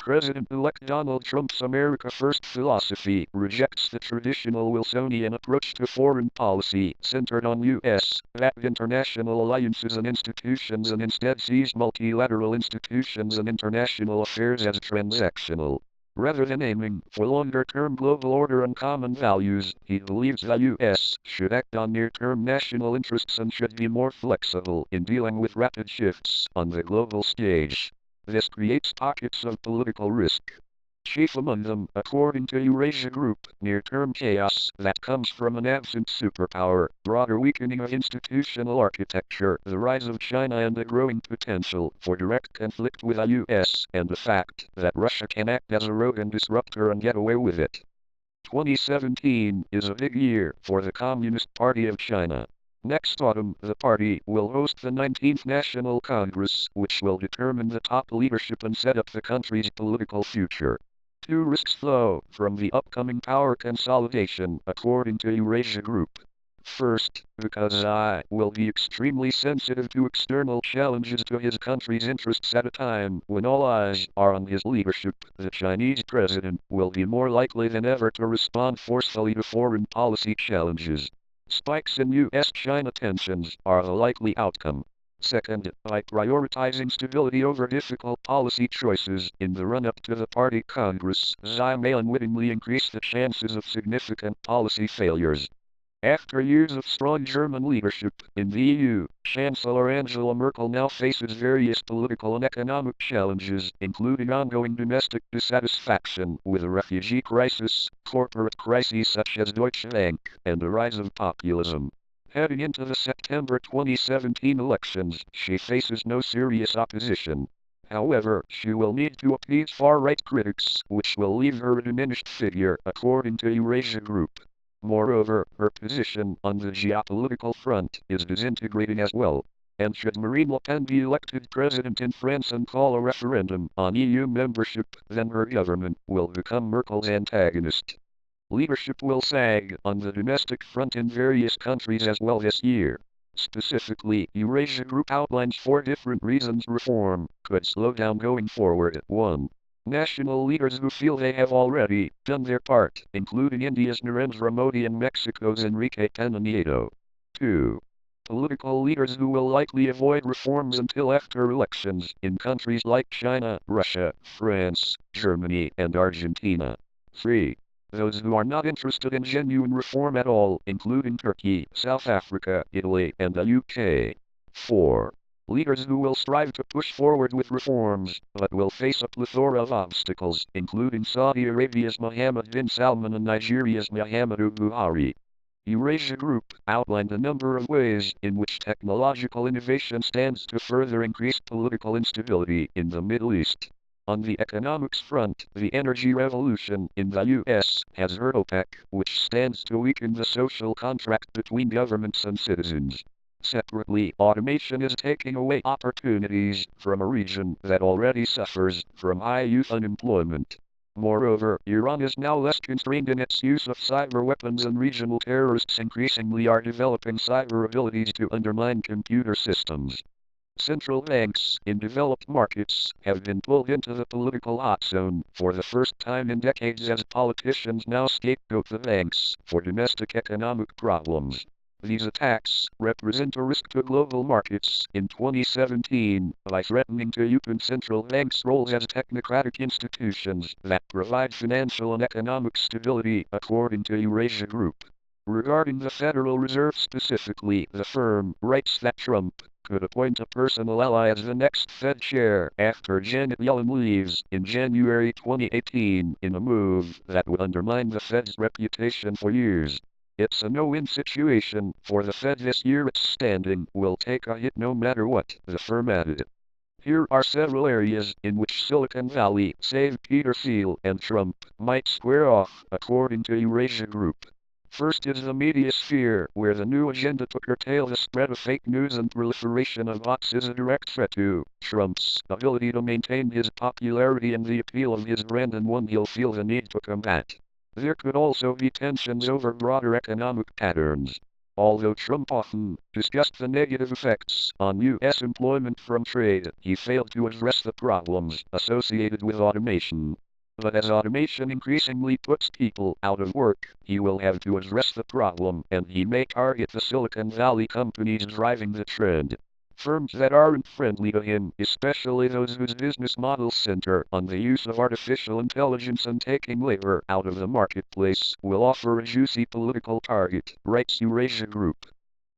President-elect Donald Trump's America First philosophy rejects the traditional Wilsonian approach to foreign policy centered on U.S.-backed international alliances and institutions and instead sees multilateral institutions and international affairs as transactional. Rather than aiming for longer-term global order and common values, he believes the U.S. should act on near-term national interests and should be more flexible in dealing with rapid shifts on the global stage. This creates pockets of political risk. Chief among them, according to Eurasia Group, near-term chaos that comes from an absent superpower, broader weakening of institutional architecture, the rise of China and the growing potential for direct conflict with the U.S., and the fact that Russia can act as a rogue and disruptor and get away with it. 2017 is a big year for the Communist Party of China. Next autumn, the party will host the 19th National Congress, which will determine the top leadership and set up the country's political future. Two risks flow from the upcoming power consolidation, according to Eurasia Group. First, because Xi will be extremely sensitive to external challenges to his country's interests at a time when all eyes are on his leadership, the Chinese president will be more likely than ever to respond forcefully to foreign policy challenges. Spikes in U.S.-China tensions are the likely outcome. Second, by prioritizing stability over difficult policy choices in the run-up to the party Congress, Xi may unwittingly increase the chances of significant policy failures. After years of strong German leadership in the EU, Chancellor Angela Merkel now faces various political and economic challenges, including ongoing domestic dissatisfaction with the refugee crisis, corporate crises such as Deutsche Bank, and the rise of populism. Heading into the September 2017 elections, she faces no serious opposition. However, she will need to appease far-right critics, which will leave her a diminished figure, according to Eurasia Group. Moreover, her position on the geopolitical front is disintegrating as well. And should Marine Le Pen be elected president in France and call a referendum on EU membership, then her government will become Merkel's antagonist. Leadership will sag on the domestic front in various countries as well this year. Specifically, Eurasia Group outlines 4 different reasons reform could slow down going forward. 1. National leaders who feel they have already done their part, including India's Narendra Modi and Mexico's Enrique Pena Nieto. 2. Political leaders who will likely avoid reforms until after elections in countries like China, Russia, France, Germany, and Argentina. 3. Those who are not interested in genuine reform at all, including Turkey, South Africa, Italy, and the UK. 4. Leaders who will strive to push forward with reforms, but will face a plethora of obstacles, including Saudi Arabia's Mohammed bin Salman and Nigeria's Muhammadu Buhari. Eurasia Group outlined a number of ways in which technological innovation stands to further increase political instability in the Middle East. On the economics front, the energy revolution in the U.S. has hurt OPEC, which stands to weaken the social contract between governments and citizens. Separately, automation is taking away opportunities from a region that already suffers from high youth unemployment. Moreover, Iran is now less constrained in its use of cyber weapons, and regional terrorists increasingly are developing cyber abilities to undermine computer systems. Central banks in developed markets have been pulled into the political hot zone for the first time in decades as politicians now scapegoat the banks for domestic economic problems. These attacks represent a risk to global markets in 2017 by threatening to weaken central banks' roles as technocratic institutions that provide financial and economic stability, according to Eurasia Group. Regarding the Federal Reserve specifically, the firm writes that Trump could appoint a personal ally as the next Fed chair after Janet Yellen leaves in January 2018 in a move that would undermine the Fed's reputation for years. It's a no-win situation for the Fed this year. Its standing will take a hit no matter what, the firm added. Here are several areas in which Silicon Valley, save Peter Thiel and Trump, might square off, according to Eurasia Group. First is the media sphere, where the new agenda to curtail the spread of fake news and proliferation of bots is a direct threat to Trump's ability to maintain his popularity and the appeal of his brand, and one he'll feel the need to combat. There could also be tensions over broader economic patterns. Although Trump often discussed the negative effects on U.S. employment from trade, he failed to address the problems associated with automation. But as automation increasingly puts people out of work, he will have to address the problem, and he may target the Silicon Valley companies driving the trend. Firms that aren't friendly to him, especially those whose business models center on the use of artificial intelligence and taking labor out of the marketplace, will offer a juicy political target, writes Eurasia Group.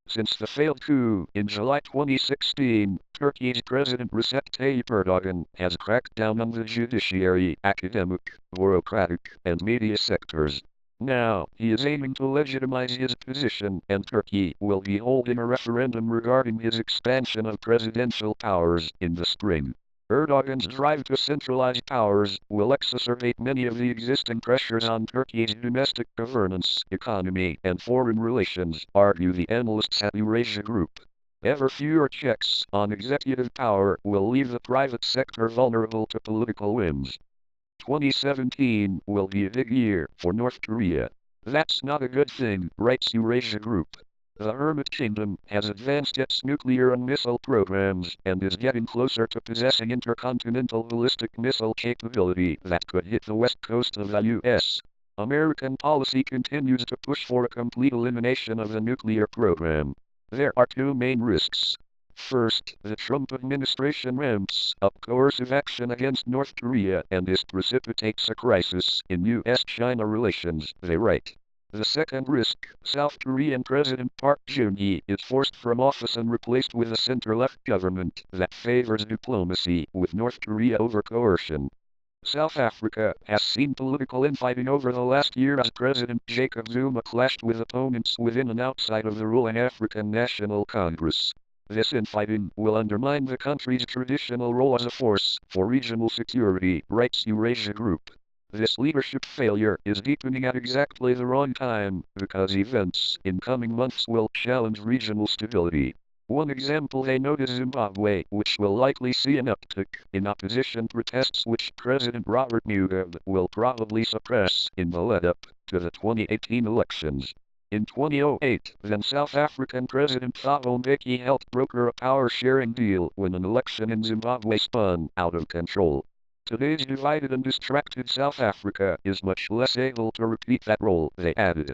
Since the failed coup in July 2016, Turkey's President Recep Tayyip Erdogan has cracked down on the judiciary, academic, bureaucratic, and media sectors. Now, he is aiming to legitimize his position, and Turkey will be holding a referendum regarding his expansion of presidential powers in the spring. Erdogan's drive to centralize powers will exacerbate many of the existing pressures on Turkey's domestic governance, economy, and foreign relations, argue the analysts at Eurasia Group. Ever fewer checks on executive power will leave the private sector vulnerable to political whims. 2017 will be a big year for North Korea. That's not a good thing, writes Eurasia Group. The Hermit Kingdom has advanced its nuclear and missile programs and is getting closer to possessing intercontinental ballistic missile capability that could hit the west coast of the U.S. American policy continues to push for a complete elimination of the nuclear program. There are two main risks. First, the Trump administration ramps up coercive action against North Korea, and this precipitates a crisis in U.S.-China relations, they write. The second risk, South Korean President Park Geun-hye is forced from office and replaced with a center-left government that favors diplomacy with North Korea over coercion. South Africa has seen political infighting over the last year as President Jacob Zuma clashed with opponents within and outside of the ruling African National Congress. This infighting will undermine the country's traditional role as a force for regional security, writes Eurasia Group. This leadership failure is deepening at exactly the wrong time, because events in coming months will challenge regional stability. One example they note is Zimbabwe, which will likely see an uptick in opposition protests which President Robert Mugabe will probably suppress in the lead-up to the 2018 elections. In 2008, then South African President Thabo Mbeki helped broker a power-sharing deal when an election in Zimbabwe spun out of control. Today's divided and distracted South Africa is much less able to repeat that role, they added.